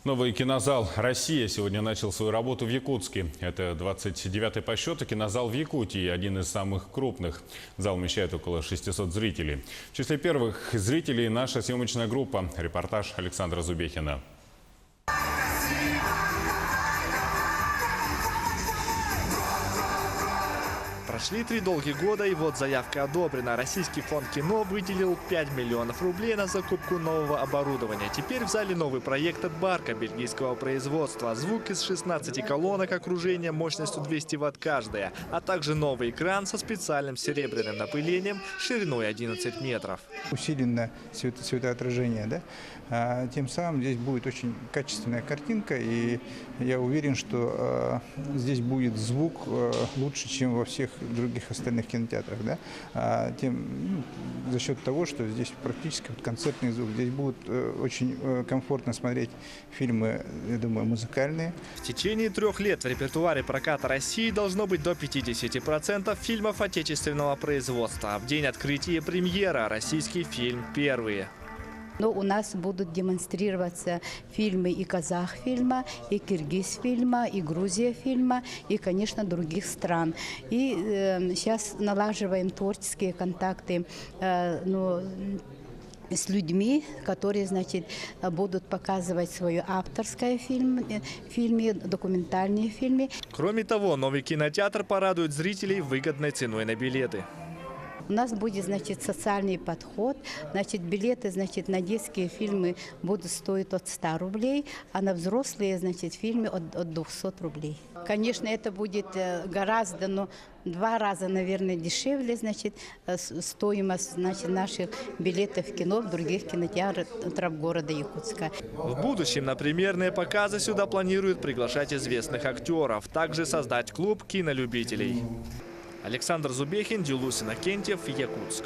Новый кинозал «Россия» сегодня начал свою работу в Якутске. Это 29-й по счету кинозал в Якутии, один из самых крупных. Зал вмещает около 600 зрителей. В числе первых зрителей наша съемочная группа. Репортаж Александра Зубехина. Прошли 3 долгих года, и вот заявка одобрена. Российский фонд кино выделил 5 миллионов рублей на закупку нового оборудования. Теперь в зале новый проект от Барка бельгийского производства. Звук из 16 колонок окружения мощностью 200 Вт каждая, а также новый экран со специальным серебряным напылением шириной 11 метров. Усиленно светоотражение, да? Тем самым здесь будет очень качественная картинка, и я уверен, что здесь будет звук лучше, чем во всех других остальных кинотеатрах, да? За счет того, что здесь практически концертный звук. Здесь будет очень комфортно смотреть фильмы, я думаю, музыкальные. В течение 3 лет в репертуаре проката России должно быть до 50% фильмов отечественного производства. В день открытия премьера российский фильм «Первые». Но у нас будут демонстрироваться фильмы и казах-фильма, и киргиз-фильма, и Грузия-фильма, и, конечно, других стран. И сейчас налаживаем творческие контакты с людьми, которые, значит, будут показывать свое авторское фильмы, документальные фильмы. Кроме того, новый кинотеатр порадует зрителей выгодной ценой на билеты. У нас будет, значит, социальный подход. Значит, билеты, значит, на детские фильмы будут стоить от 100 рублей, а на взрослые, значит, фильмы от 200 рублей. Конечно, это будет гораздо, но 2 раза, наверное, дешевле, значит, стоимость, значит, наших билетов в кино в других кинотеатрах города Якутска. В будущем на премьерные показы сюда планируют приглашать известных актеров, также создать клуб кинолюбителей. Александр Зубехин, Дилусин Акентьев, Якутск.